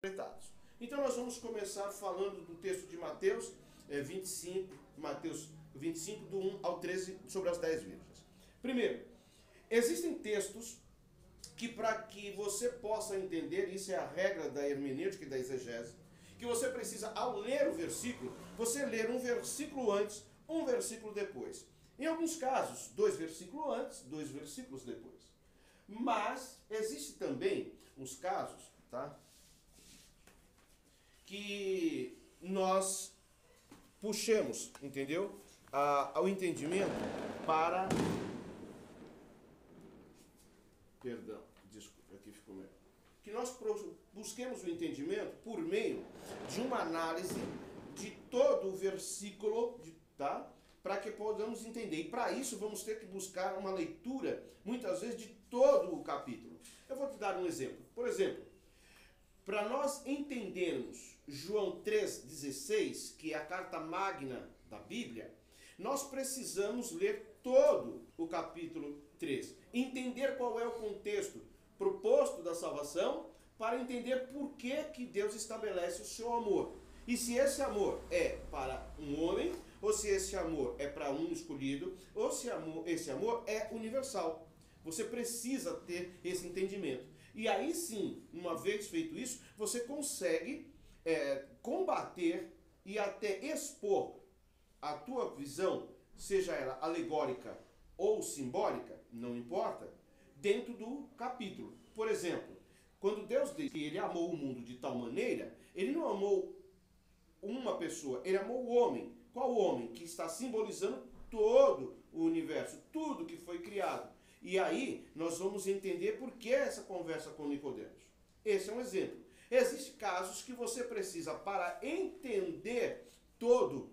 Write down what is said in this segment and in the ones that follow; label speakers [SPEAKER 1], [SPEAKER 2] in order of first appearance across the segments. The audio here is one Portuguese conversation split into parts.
[SPEAKER 1] interpretados. Então nós vamos começar falando do texto de Mateus 25, Mateus 25, do 1 ao 13, sobre as 10 virgens. Primeiro, existem textos que, para que você possa entender, isso é a regra da hermenêutica e da exegese, que você precisa, ao ler o versículo, você ler um versículo antes, um versículo depois. Em alguns casos, 2 versículos antes, 2 versículos depois. Mas existe também uns casos, tá, que nós puxemos, entendeu? Ao entendimento para... Perdão, desculpa, aqui ficou melhor. Que nós busquemos o entendimento por meio de uma análise de todo o versículo, tá? Para que possamos entender. E para isso vamos ter que buscar uma leitura, muitas vezes, de todo o capítulo. Eu vou te dar um exemplo. Por exemplo, para nós entendermos João 3,16, que é a carta magna da Bíblia, nós precisamos ler todo o capítulo 3. Entender qual é o contexto proposto da salvação, para entender por que Deus estabelece o seu amor. E se esse amor é para um homem, ou se esse amor é para um escolhido, ou se esse amor é universal. Você precisa ter esse entendimento. E aí sim, uma vez feito isso, você consegue combater e até expor a tua visão, seja ela alegórica ou simbólica, não importa, dentro do capítulo. Por exemplo, quando Deus diz que ele amou o mundo de tal maneira, ele não amou uma pessoa, ele amou o homem. Qual homem? Que está simbolizando todo o universo, tudo que foi criado. E aí nós vamos entender por que essa conversa com Nicodemos. Esse é um exemplo. Existem casos que você precisa, para entender todo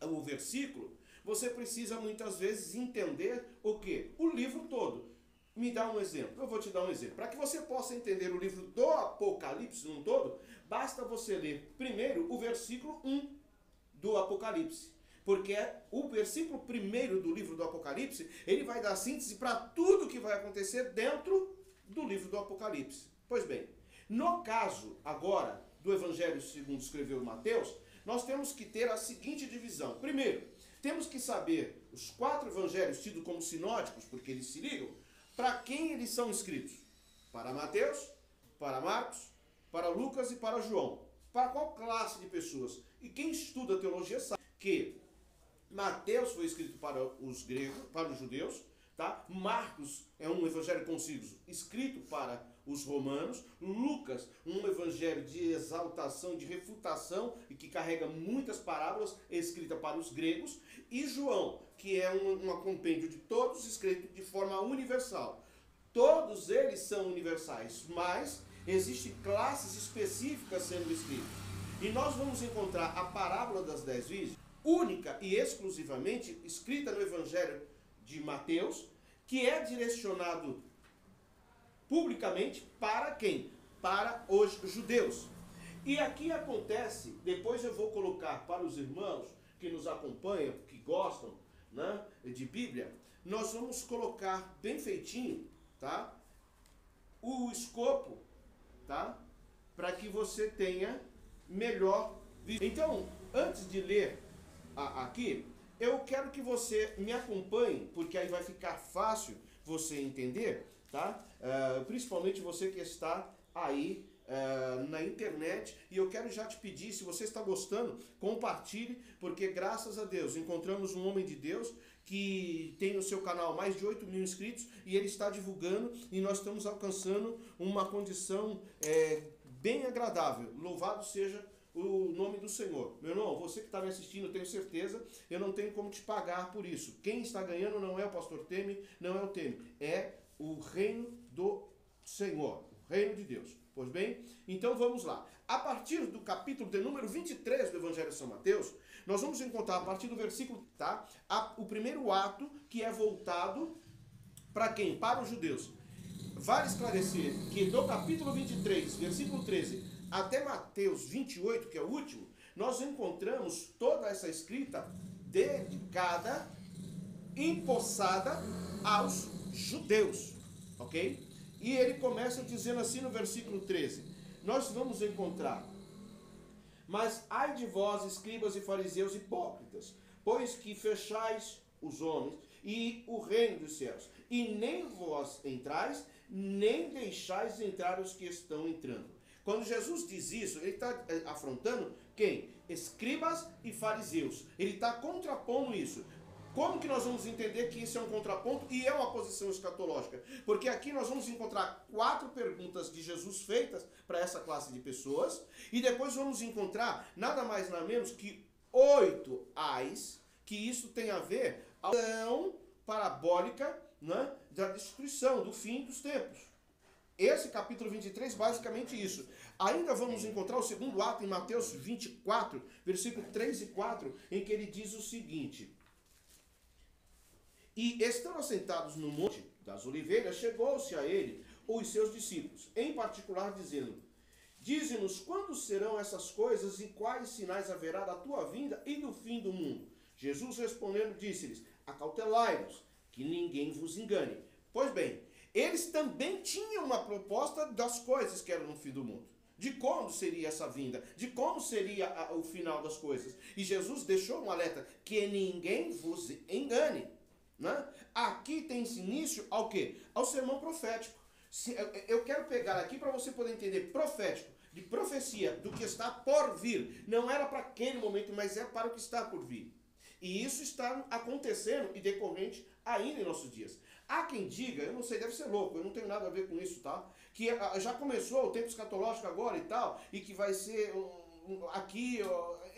[SPEAKER 1] o versículo, você precisa muitas vezes entender o quê? O livro todo. Me dá um exemplo. Eu vou te dar um exemplo. Para que você possa entender o livro do Apocalipse num todo, basta você ler primeiro o versículo 1 do Apocalipse. Porque o versículo 1 do livro do Apocalipse, ele vai dar síntese para tudo que vai acontecer dentro do livro do Apocalipse. Pois bem, no caso agora do Evangelho segundo escreveu Mateus, nós temos que ter a seguinte divisão. Primeiro, temos que saber os 4 evangelhos tidos como sinóticos, porque eles se ligam, para quem eles são escritos? Para Mateus, para Marcos, para Lucas e para João. Para qual classe de pessoas? E quem estuda teologia sabe que Mateus foi escrito para os gregos, para os judeus, tá? Marcos é um evangelho conciso, escrito para os romanos. Lucas, um evangelho de exaltação, de refutação, e que carrega muitas parábolas, escrita para os gregos. E João, que é um compêndio de todos, escrito de forma universal. Todos eles são universais, mas existem classes específicas sendo escritas. E nós vamos encontrar a parábola das 10 virgens, única e exclusivamente escrita no Evangelho de Mateus, que é direcionado publicamente para quem? Para os judeus. E aqui acontece, depois eu vou colocar para os irmãos que nos acompanham, que gostam, né, de Bíblia, nós vamos colocar bem feitinho, tá, o escopo, tá, para que você tenha melhor visão. Então, antes de ler aqui, eu quero que você me acompanhe, porque aí vai ficar fácil você entender, tá? Principalmente você que está aí na internet. E eu quero já te pedir, se você está gostando, compartilhe, porque graças a Deus encontramos um homem de Deus que tem no seu canal mais de 8.000 inscritos e ele está divulgando e nós estamos alcançando uma condição bem agradável. Louvado seja o nome do Senhor. Meu irmão, você que está me assistindo, eu tenho certeza, eu não tenho como te pagar por isso. Quem está ganhando não é o pastor Temi, não é o Temi, é o reino do Senhor, o reino de Deus. Pois bem, então vamos lá. A partir do capítulo de número 23 do Evangelho de São Mateus, nós vamos encontrar a partir do versículo, tá, o primeiro ato que é voltado para quem? Para os judeus. Vale esclarecer que do capítulo 23, versículo 13, até Mateus 28, que é o último, nós encontramos toda essa escrita dedicada, empossada aos judeus, ok? E ele começa dizendo assim no versículo 13, nós vamos encontrar: mas ai de vós, escribas e fariseus hipócritas, pois que fechais os homens e o reino dos céus, e nem vós entrais, nem deixais entrar os que estão entrando. Quando Jesus diz isso, ele está afrontando quem? Escribas e fariseus. Ele está contrapondo isso. Como que nós vamos entender que isso é um contraponto e é uma posição escatológica? Porque aqui nós vamos encontrar 4 perguntas de Jesus feitas para essa classe de pessoas, e depois vamos encontrar nada mais nada menos que 8 ais, que isso tem a ver com a visão parabólica, né, da destruição, do fim dos tempos. Esse capítulo 23, basicamente isso. Ainda vamos encontrar o segundo ato em Mateus 24, versículo 3 e 4, em que ele diz o seguinte: e estando assentados no monte das oliveiras, chegou-se a ele os seus discípulos, em particular dizendo: dize-nos quando serão essas coisas e quais sinais haverá da tua vinda e do fim do mundo. Jesus respondendo disse-lhes: acautelai-vos, que ninguém vos engane. Pois bem, eles também tinham uma proposta das coisas que eram no fim do mundo, de como seria essa vinda, de como seria o final das coisas. E Jesus deixou um alerta: que ninguém vos engane. Né? Aqui tem-se início ao quê? Ao sermão profético. Eu quero pegar aqui para você poder entender: profético, de profecia, do que está por vir. Não era para aquele momento, mas é para o que está por vir. E isso está acontecendo e decorrente ainda em nossos dias. Há quem diga, eu não sei, deve ser louco, eu não tenho nada a ver com isso, tá? Que já começou o tempo escatológico agora e tal, e que vai ser aqui,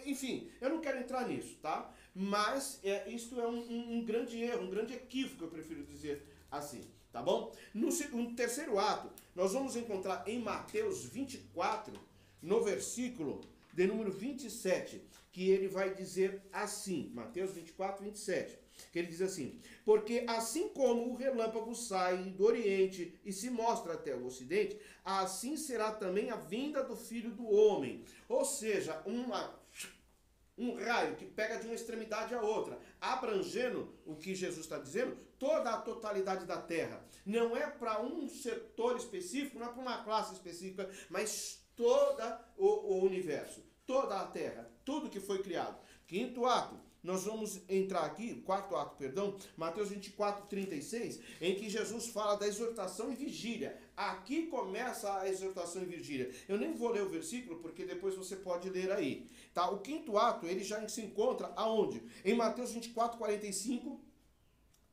[SPEAKER 1] enfim, eu não quero entrar nisso, tá? Mas isto é um grande erro, um grande equívoco, eu prefiro dizer assim, tá bom? No terceiro ato, nós vamos encontrar em Mateus 24, no versículo de número 27, que ele vai dizer assim, Mateus 24, 27, que ele diz assim: porque assim como o relâmpago sai do Oriente e se mostra até o Ocidente, assim será também a vinda do Filho do Homem. Ou seja, um raio que pega de uma extremidade à outra, abrangendo o que Jesus está dizendo, toda a totalidade da terra. Não é para um setor específico, não é para uma classe específica, mas todo o universo, toda a terra, tudo que foi criado. Quinto ato, nós vamos entrar aqui, quarto ato, perdão, Mateus 24, 36, em que Jesus fala da exortação e vigília. Aqui começa a exortação e vigília. Eu nem vou ler o versículo, porque depois você pode ler aí. Tá? O quinto ato, ele já se encontra aonde? Em Mateus 24, 45,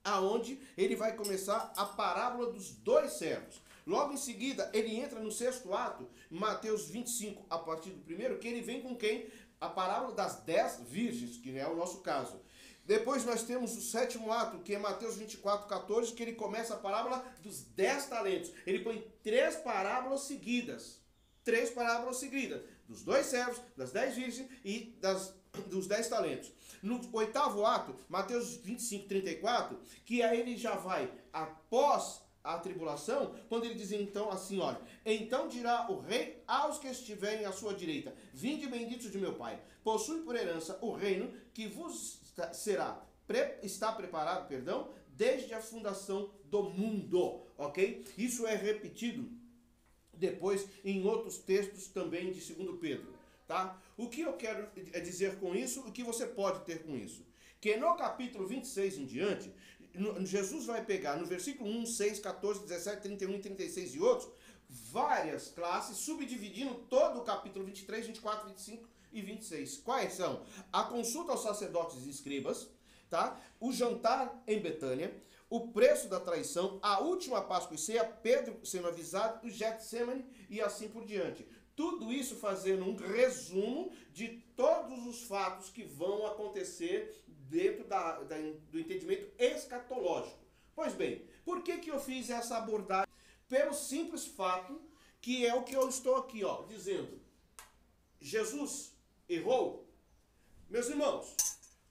[SPEAKER 1] aonde ele vai começar a parábola dos 2 servos. Logo em seguida, ele entra no sexto ato, Mateus 25, a partir do primeiro, que ele vem com quem? A parábola das 10 virgens, que é o nosso caso. Depois nós temos o sétimo ato, que é Mateus 24, 14, que ele começa a parábola dos 10 talentos. Ele põe 3 parábolas seguidas. 3 parábolas seguidas. Dos 2 servos, das 10 virgens e dos 10 talentos. No oitavo ato, Mateus 25, 34, que aí ele já vai após a tribulação, quando ele diz então assim, olha: então dirá o rei aos que estiverem à sua direita: vinde benditos de meu Pai, possui por herança o reino que vos está preparado, desde a fundação do mundo, ok? Isso é repetido depois em outros textos também de 2 Pedro, tá? O que eu quero dizer com isso, o que você pode ter com isso? Que no capítulo 26 em diante, Jesus vai pegar no versículo 1, 6, 14, 17, 31 e 36 e outros, várias classes, subdividindo todo o capítulo 23, 24, 25 e 26. Quais são? A consulta aos sacerdotes e escribas, tá? O jantar em Betânia, o preço da traição, a última Páscoa e ceia, Pedro sendo avisado, o Getsemane e assim por diante. Tudo isso fazendo um resumo de todos os fatos que vão acontecer dentro do entendimento escatológico. Pois bem, por que eu fiz essa abordagem? Pelo simples fato que é o que eu estou aqui, dizendo. Jesus errou? Meus irmãos,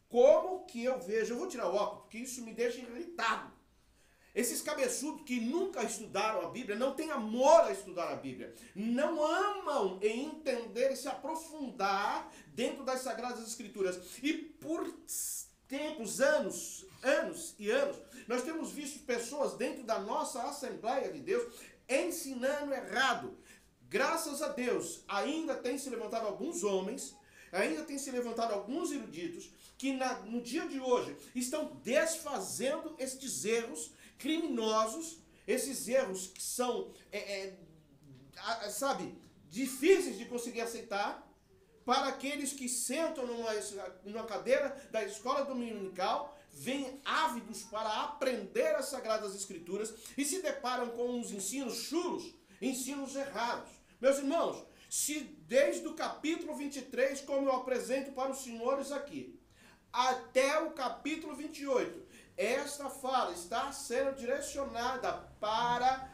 [SPEAKER 1] como que eu vejo? Eu vou tirar o óculos, porque isso me deixa irritado. Esses cabeçudos que nunca estudaram a Bíblia, não têm amor a estudar a Bíblia, não amam em entender e se aprofundar dentro das Sagradas Escrituras. E por tempos, anos e anos, nós temos visto pessoas dentro da nossa Assembleia de Deus ensinando errado. graças a Deus, ainda tem se levantado alguns homens, ainda tem se levantado alguns eruditos, que no dia de hoje estão desfazendo estes erros criminosos, esses erros que são, difíceis de conseguir aceitar, para aqueles que sentam numa cadeira da escola dominical, vêm ávidos para aprender as Sagradas Escrituras e se deparam com uns ensinos chulos, ensinos errados. Meus irmãos, se desde o capítulo 23, como eu apresento para os senhores aqui, até o capítulo 28, esta fala está sendo direcionada para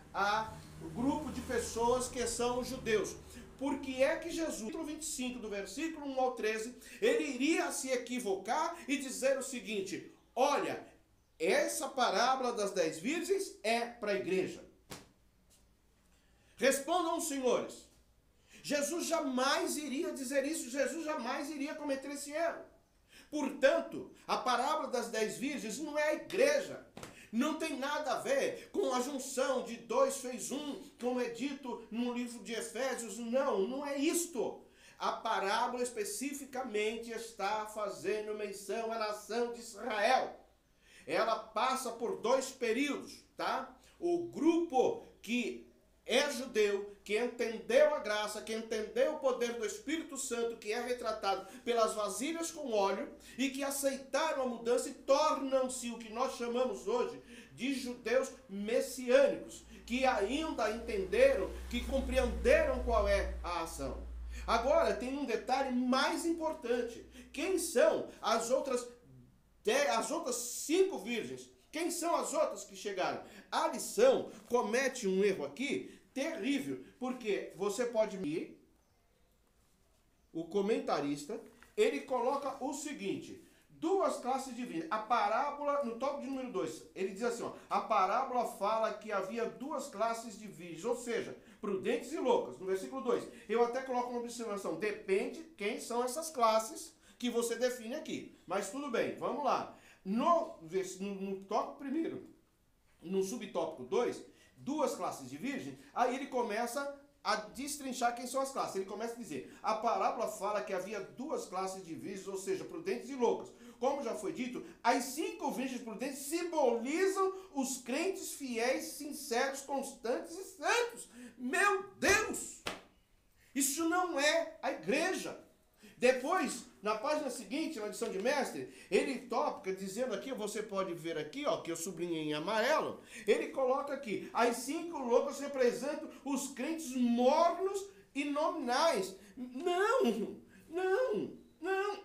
[SPEAKER 1] o grupo de pessoas que são os judeus. Por que é que Jesus, no capítulo 25, do versículo 1 ao 13, ele iria se equivocar e dizer o seguinte: olha, essa parábola das 10 virgens é para a igreja. Respondam os senhores. Jesus jamais iria dizer isso, Jesus jamais iria cometer esse erro. Portanto, a parábola das 10 virgens não é a igreja. Não tem nada a ver com a junção de 2 fez 1, como é dito no livro de Efésios. Não é isto. A parábola especificamente está fazendo menção à nação de Israel. Ela passa por 2 períodos, tá? O grupo que é judeu, que entendeu a graça, que entendeu o poder do Espírito Santo, que é retratado pelas vasilhas com óleo, e que aceitaram a mudança e tornam-se o que nós chamamos hoje de judeus messiânicos, que ainda entenderam, que compreenderam qual é a ação. Agora, tem um detalhe mais importante. Quem são as outras 5 virgens? Quem são as outras que chegaram? A lição comete um erro aqui terrível, porque você pode ver o comentarista, ele coloca o seguinte: 2 classes de virgens. A parábola, no tópico de número 2, ele diz assim, a parábola fala que havia 2 classes de virgens, ou seja, prudentes e loucas. No versículo 2, eu até coloco uma observação, depende quem são essas classes que você define aqui. Mas tudo bem, vamos lá. No tópico primeiro, no subtópico 2, 2 classes de virgem, aí ele começa a destrinchar quem são as classes. Ele começa a dizer, a parábola fala que havia 2 classes de virgens, ou seja, prudentes e loucas. Como já foi dito, as 5 virgens prudentes simbolizam os crentes fiéis, sinceros, constantes e santos. Meu Deus! Isso não é a igreja. Depois, na página seguinte, na lição de mestre, ele toca dizendo aqui, você pode ver aqui, ó, que eu sublinhei em amarelo, ele coloca aqui, as 5 loucas representam os crentes mornos e nominais. Não,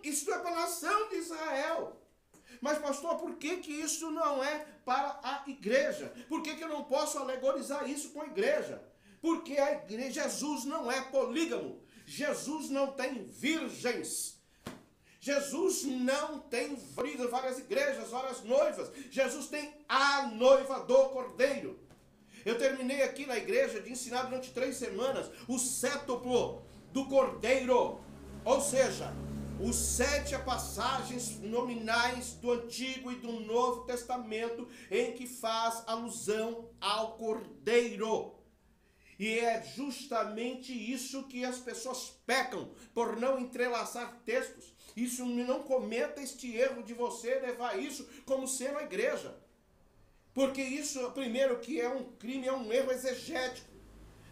[SPEAKER 1] isso é para a nação de Israel. Mas pastor, por que isso não é para a igreja? Por que eu não posso alegorizar isso com a igreja? Porque a igreja, Jesus não é polígamo. Jesus não tem virgens. Jesus não tem várias igrejas, várias noivas. Jesus tem a noiva do Cordeiro. Eu terminei aqui na igreja de ensinar durante 3 semanas o sétuplo do Cordeiro. Ou seja, os 7 passagens nominais do Antigo e do Novo Testamento em que faz alusão ao Cordeiro. E é justamente isso que as pessoas pecam, por não entrelaçar textos. Isso, não cometa este erro de você levar isso como sendo a igreja. Porque isso, primeiro, que é um crime, é um erro exegético.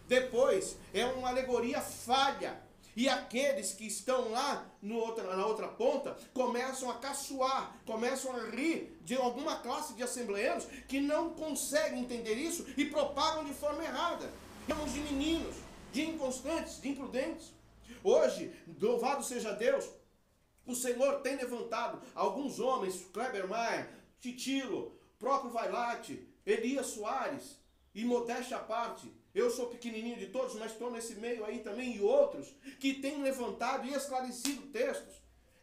[SPEAKER 1] Depois, é uma alegoria falha. E aqueles que estão lá na outra ponta começam a caçoar, começam a rir de alguma classe de assembleanos que não conseguem entender isso e propagam de forma errada. Chamamos de meninos, de inconstantes, de imprudentes. Hoje, louvado seja Deus, o Senhor tem levantado alguns homens, Kleber Maia, Titilo, próprio Vailate, Elias Soares, e modéstia à parte, eu sou pequenininho de todos, mas estou nesse meio aí também, e outros, que têm levantado e esclarecido textos,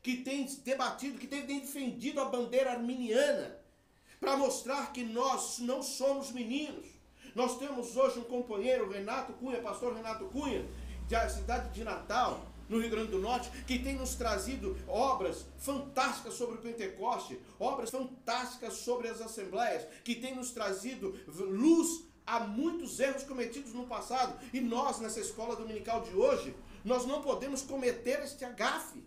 [SPEAKER 1] que têm debatido, que têm defendido a bandeira arminiana, para mostrar que nós não somos meninos. Nós temos hoje um companheiro, Renato Cunha, pastor Renato Cunha, da cidade de Natal, no Rio Grande do Norte, que tem nos trazido obras fantásticas sobre o Pentecoste, obras fantásticas sobre as assembleias, que tem nos trazido luz há muitos erros cometidos no passado. E nós, nessa escola dominical de hoje, nós não podemos cometer este agafe.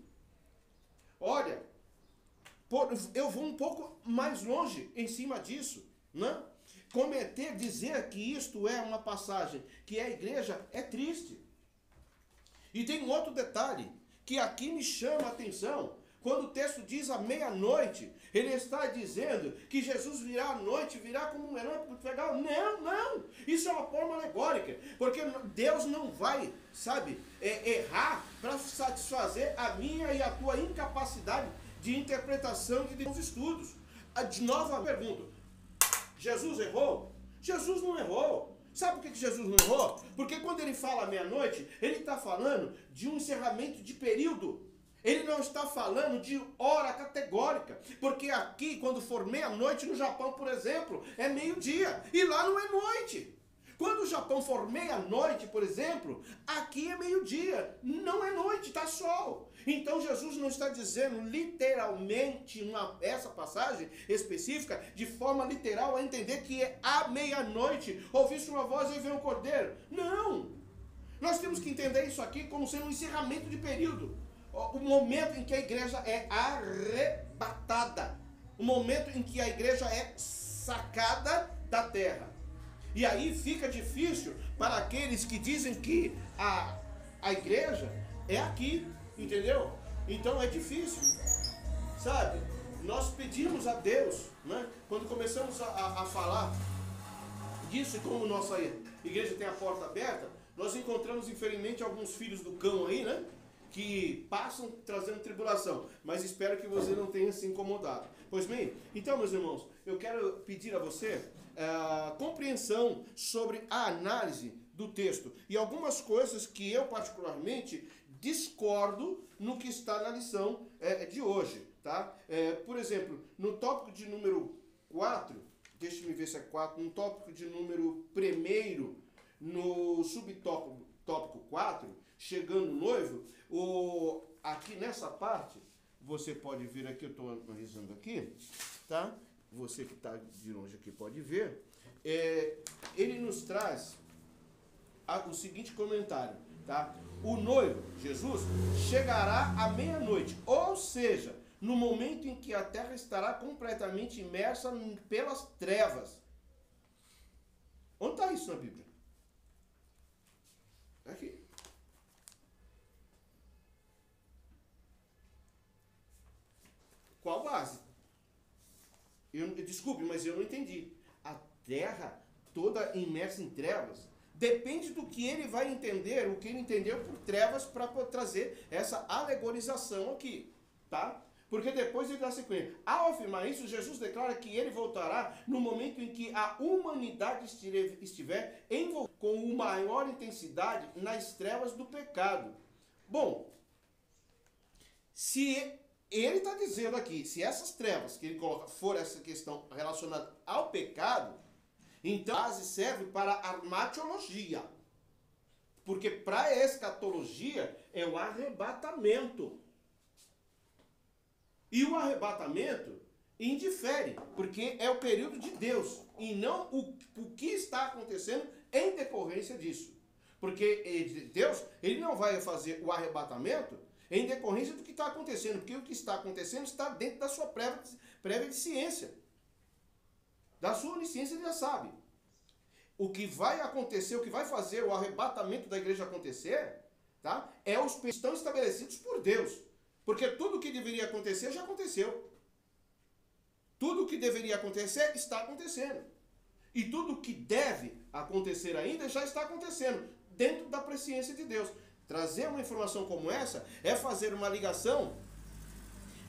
[SPEAKER 1] Olha, eu vou um pouco mais longe em cima disso, né? Dizer que isto é uma passagem, que é a igreja, é triste. E tem um outro detalhe, que aqui me chama a atenção. Quando o texto diz à meia-noite, ele está dizendo que Jesus virá à noite, virá como um herói para pegar. Não, isso é uma forma alegórica, porque Deus não vai, errar para satisfazer a minha e a tua incapacidade de interpretação de os estudos. De novo eu pergunto, Jesus errou? Jesus não errou. Sabe por que Jesus não errou? Porque quando ele fala meia-noite, ele está falando de um encerramento de período. Ele não está falando de hora categórica. Porque aqui, quando for meia-noite no Japão, por exemplo, é meio-dia. E lá não é noite. Quando o Japão for meia-noite, por exemplo, aqui é meio-dia. Não é noite, está sol. Então Jesus não está dizendo literalmente essa passagem específica de forma literal a entender que é à meia-noite, ouviste uma voz e veio um cordeiro. Não! Nós temos que entender isso aqui como sendo um encerramento de período. O momento em que a igreja é arrebatada. O momento em que a igreja é sacada da terra. E aí fica difícil para aqueles que dizem que a igreja é aqui, entendeu? Então é difícil, sabe? Nós pedimos a Deus, né? Quando começamos a falar disso, e como nossa igreja tem a porta aberta, nós encontramos infelizmente alguns filhos do cão aí, né? Que passam trazendo tribulação, mas espero que você não tenha se incomodado. Pois bem, então meus irmãos, eu quero pedir a você compreensão sobre a análise do texto e algumas coisas que eu particularmente discordo no que está na lição de hoje, tá? Por exemplo, no tópico de número 4, deixa-me ver se é 4, no tópico de número 1, no subtópico 4, chegando o noivo, aqui nessa parte, você pode ver aqui, eu estou analisando aqui, tá? Você que está de longe aqui pode ver, ele nos traz o seguinte comentário, tá? O noivo, Jesus, chegará à meia-noite, ou seja, no momento em que a terra estará completamente imersa pelas trevas. Onde está isso na Bíblia? Aqui. Qual base? Desculpe, mas eu não entendi. A terra toda imersa em trevas? Depende do que ele vai entender, o que ele entendeu por trevas para trazer essa alegorização aqui, tá? Porque depois ele dá sequência. Ao afirmar isso, Jesus declara que ele voltará no momento em que a humanidade estiver envolvida com maior intensidade nas trevas do pecado. Bom, se ele está dizendo aqui, se essas trevas que ele coloca for essa questão relacionada ao pecado, então a base serve para a armatologia. Porque para a escatologia é o arrebatamento. E o arrebatamento indifere, porque é o período de Deus, e não o que está acontecendo em decorrência disso. Porque Deus, ele não vai fazer o arrebatamento em decorrência do que está acontecendo, porque o que está acontecendo está dentro da sua prévia ciência. Da sua onisciência ele já sabe. O que vai acontecer, o que vai fazer o arrebatamento da igreja acontecer, tá? É os que estão estabelecidos por Deus. Porque tudo o que deveria acontecer já aconteceu. Tudo o que deveria acontecer está acontecendo. E tudo o que deve acontecer ainda já está acontecendo, dentro da presciência de Deus. Trazer uma informação como essa é fazer uma ligação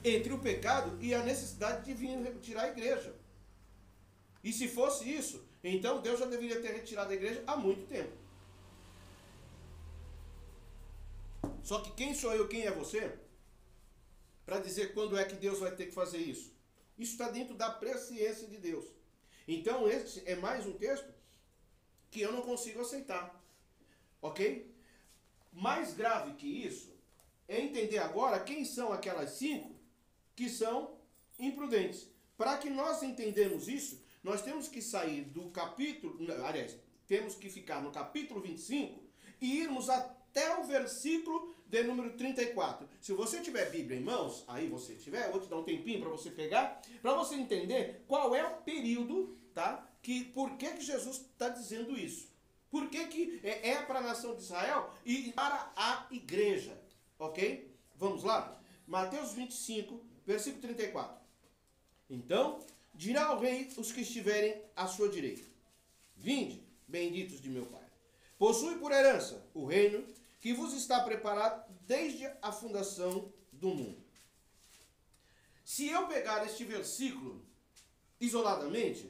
[SPEAKER 1] entre o pecado e a necessidade de vir retirar a igreja. E se fosse isso, então Deus já deveria ter retirado a igreja há muito tempo. Só que quem sou eu, quem é você, para dizer quando é que Deus vai ter que fazer isso? Isso está dentro da presciência de Deus. Então esse é mais um texto que eu não consigo aceitar. Ok? Mais grave que isso é entender agora quem são aquelas 5 que são imprudentes. Para que nós entendamos isso, nós temos que sair do capítulo, aliás, temos que ficar no capítulo 25 e irmos até o versículo de número 34. Se você tiver Bíblia em mãos, aí você tiver, eu vou te dar um tempinho para você pegar, para você entender qual é o período, tá? Por que Jesus está dizendo isso? Por que é para a nação de Israel e para a igreja, ok? Vamos lá? Mateus 25, versículo 34. Então, dirá ao rei os que estiverem à sua direita: vinde, benditos de meu Pai, possui por herança o reino que vos está preparado desde a fundação do mundo. Se eu pegar este versículo isoladamente,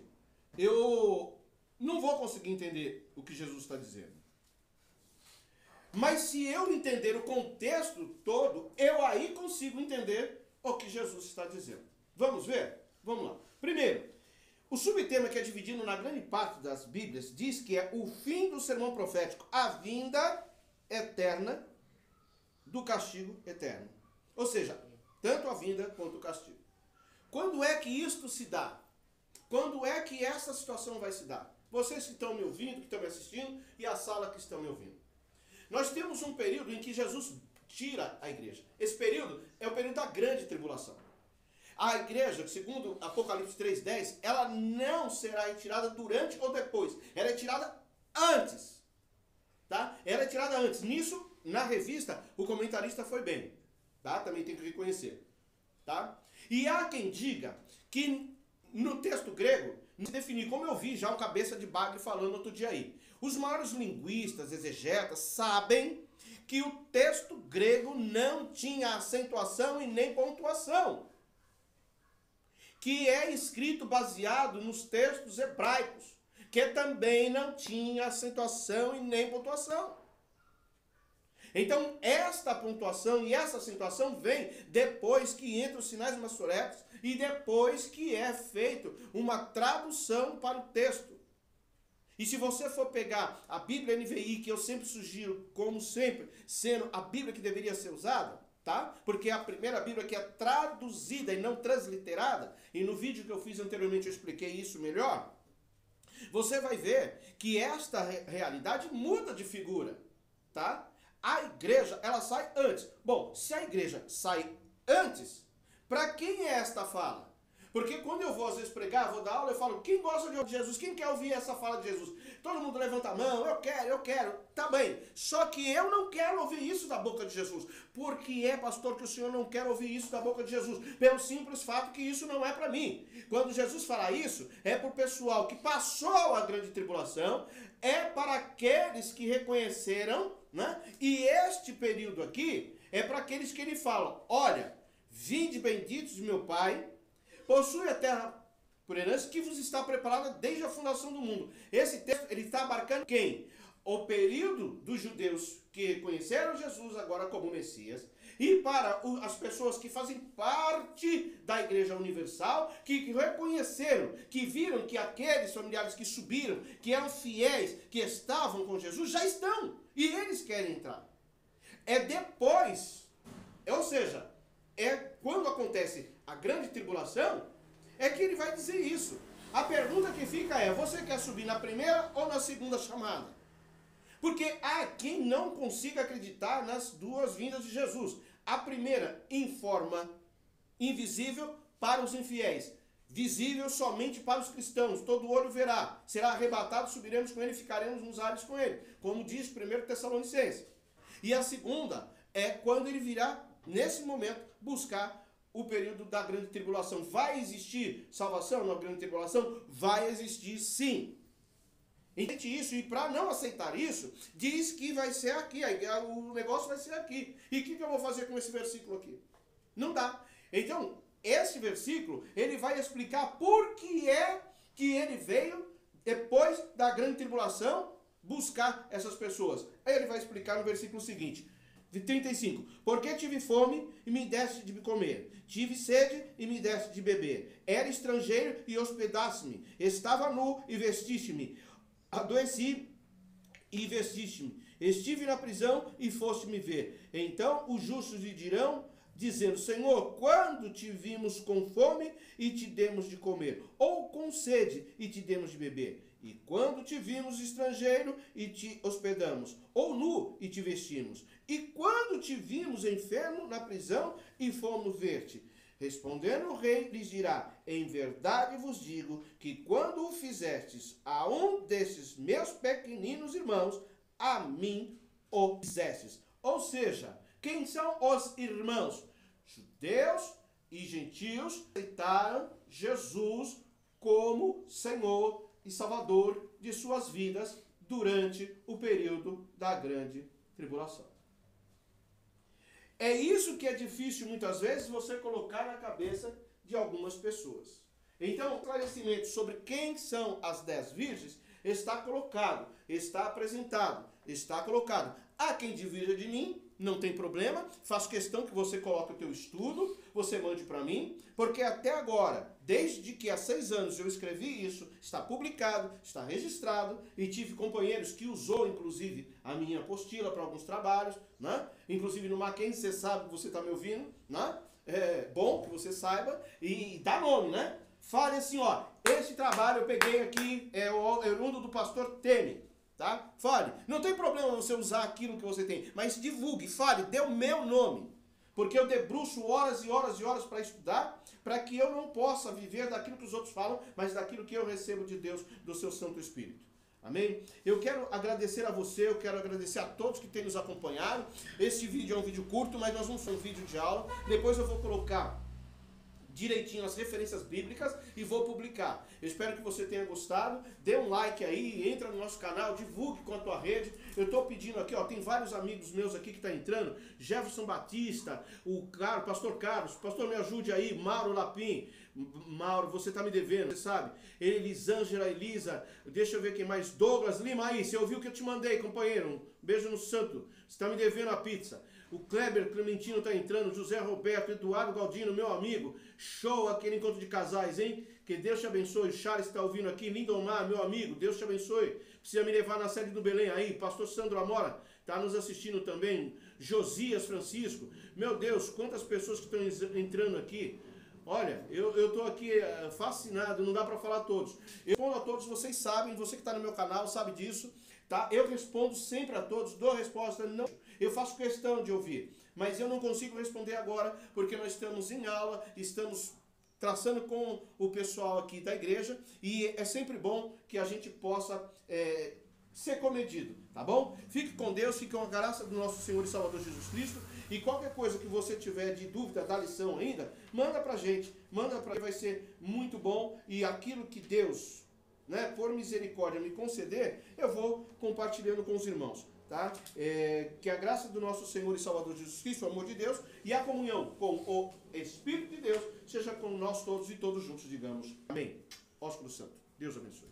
[SPEAKER 1] eu não vou conseguir entender o que Jesus está dizendo. Mas se eu entender o contexto todo, eu aí consigo entender o que Jesus está dizendo. Vamos ver? Vamos lá. Primeiro, o subtema que é dividido na grande parte das Bíblias diz que é o fim do sermão profético, a vinda eterna do castigo eterno. Ou seja, tanto a vinda quanto o castigo. Quando é que isto se dá? Quando é que essa situação vai se dar? Vocês que estão me ouvindo, que estão me assistindo, e a sala que estão me ouvindo. Nós temos um período em que Jesus tira a igreja. Esse período é o período da grande tribulação. A igreja, segundo Apocalipse 3:10, ela não será retirada durante ou depois. Ela é tirada antes. Tá? Ela é tirada antes. Nisso, na revista, o comentarista foi bem. Tá? Também tem que reconhecer. Tá? E há quem diga que no texto grego, não se definir, como eu vi já um cabeça de bagre falando outro dia aí. Os maiores linguistas, exegetas, sabem que o texto grego não tinha acentuação e nem pontuação, que é escrito baseado nos textos hebraicos, que também não tinha acentuação e nem pontuação. Então, esta pontuação e essa acentuação vem depois que entram os sinais maçoretos e depois que é feito uma tradução para o texto. E se você for pegar a Bíblia NVI, que eu sempre sugiro, como sempre, sendo a Bíblia que deveria ser usada, tá? Porque é a primeira Bíblia que é traduzida e não transliterada, e no vídeo que eu fiz anteriormente eu expliquei isso melhor, você vai ver que esta realidade muda de figura, tá? A igreja, ela sai antes. Bom, se a igreja sai antes, para quem é esta fala? Porque quando eu vou às vezes pregar, vou dar aula, eu falo, quem gosta de ouvir Jesus? Quem quer ouvir essa fala de Jesus? Todo mundo levanta a mão, eu quero. Tá bem. Só que eu não quero ouvir isso da boca de Jesus. Por que é, pastor, que o senhor não quer ouvir isso da boca de Jesus? Pelo simples fato que isso não é para mim. Quando Jesus fala isso, é para o pessoal que passou a grande tribulação, é para aqueles que reconheceram, né? E este período aqui é para aqueles que ele fala, olha, vinde benditos de meu Pai, possui a terra por herança que vos está preparada desde a fundação do mundo. Esse texto, ele está abarcando quem? O período dos judeus que reconheceram Jesus agora como Messias, e para as pessoas que fazem parte da Igreja Universal, que reconheceram, que viram que aqueles familiares que subiram, que eram fiéis, que estavam com Jesus, já estão, e eles querem entrar. É depois, ou seja, é quando acontece a grande tribulação, é que ele vai dizer isso. A pergunta que fica é, você quer subir na primeira ou na segunda chamada? Porque há quem não consiga acreditar nas duas vindas de Jesus. A primeira em forma invisível para os infiéis, visível somente para os cristãos. Todo olho verá, será arrebatado, subiremos com ele e ficaremos nos ares com ele, como diz 1 Tessalonicenses. E a segunda é quando ele virá, nesse momento, buscar o período da grande tribulação. Vai existir salvação na grande tribulação? Vai existir sim. Entende isso? E para não aceitar isso, diz que vai ser aqui, o negócio vai ser aqui. E o que eu vou fazer com esse versículo aqui? Não dá. Então, esse versículo, ele vai explicar por que é que ele veio, depois da grande tribulação, buscar essas pessoas. Aí ele vai explicar no versículo seguinte, de 35. Porque tive fome e me deste de comer. Tive sede e me deste de beber. Era estrangeiro e hospedaste-me. Estava nu e vestiste-me. Adoeci e vestiste-me. Estive na prisão e foste me ver. Então os justos lhe dirão dizendo: Senhor, quando te vimos com fome e te demos de comer, ou com sede e te demos de beber? E quando te vimos estrangeiro e te hospedamos, ou nu e te vestimos? E quando te vimos enfermo na prisão e fomos ver-te? Respondendo o rei, lhes dirá: em verdade vos digo que quando o fizestes a um desses meus pequeninos irmãos, a mim o fizestes. Ou seja, quem são os irmãos? Judeus e gentios aceitaram Jesus como Senhor e Salvador de suas vidas durante o período da grande tribulação. É isso que é difícil muitas vezes você colocar na cabeça de algumas pessoas. Então, o esclarecimento sobre quem são as 10 virgens está colocado, está apresentado, está colocado. Há quem divirja de mim, não tem problema, faço questão que você coloque o teu estudo, você mande para mim, porque até agora, desde que há 6 anos eu escrevi isso, está publicado, está registrado, e tive companheiros que usou, inclusive, a minha apostila para alguns trabalhos, né? Inclusive no Mackenzie, você sabe que você está me ouvindo, né? É bom que você saiba, e dá nome, né? Fale assim, ó, esse trabalho eu peguei aqui, é o oriundo do pastor Teme. Tá? Fale. Não tem problema você usar aquilo que você tem, mas divulgue, fale, dê o meu nome. Porque eu debruço horas e horas e horas para estudar, para que eu não possa viver daquilo que os outros falam, mas daquilo que eu recebo de Deus, do seu Santo Espírito. Amém? Eu quero agradecer a você, eu quero agradecer a todos que têm nos acompanhado. Esse vídeo é um vídeo curto, mas nós vamos fazer um vídeo de aula. Depois eu vou colocar direitinho as referências bíblicas e vou publicar. Eu espero que você tenha gostado. Dê um like aí, entra no nosso canal, divulgue com a tua rede. Eu estou pedindo aqui, ó, tem vários amigos meus aqui que estão entrando. Jefferson Batista, o Pastor Carlos, pastor, me ajude aí, Mauro Lapim. Mauro, você está me devendo, você sabe. Elisângela, Elisa, deixa eu ver quem mais. Douglas Lima, aí, você ouviu o que eu te mandei, companheiro? Um beijo no santo. Você está me devendo a pizza. O Kleber Clementino está entrando, José Roberto, Eduardo Galdino, meu amigo. Show aquele encontro de casais, hein? Que Deus te abençoe. O Charles está ouvindo aqui. Lindomar, meu amigo, Deus te abençoe. Precisa me levar na sede do Belém aí. Pastor Sandro Amora está nos assistindo também. Josias Francisco. Meu Deus, quantas pessoas que estão entrando aqui. Olha, eu estou aqui fascinado, não dá para falar a todos. Eu respondo a todos, vocês sabem, você que está no meu canal sabe disso. Tá? Eu respondo sempre a todos, dou resposta, não, eu faço questão de ouvir, mas eu não consigo responder agora porque nós estamos em aula, estamos traçando com o pessoal aqui da igreja e é sempre bom que a gente possa ser comedido, tá bom? Fique com Deus, fique com a graça do nosso Senhor e Salvador Jesus Cristo e qualquer coisa que você tiver de dúvida da lição ainda, manda pra gente, vai ser muito bom e aquilo que Deus, né, por misericórdia me conceder, eu vou compartilhando com os irmãos, tá? Que a graça do nosso Senhor e Salvador Jesus Cristo, o amor de Deus e a comunhão com o Espírito de Deus seja com nós todos e todos juntos, digamos amém. Ósculo Santo. Deus abençoe.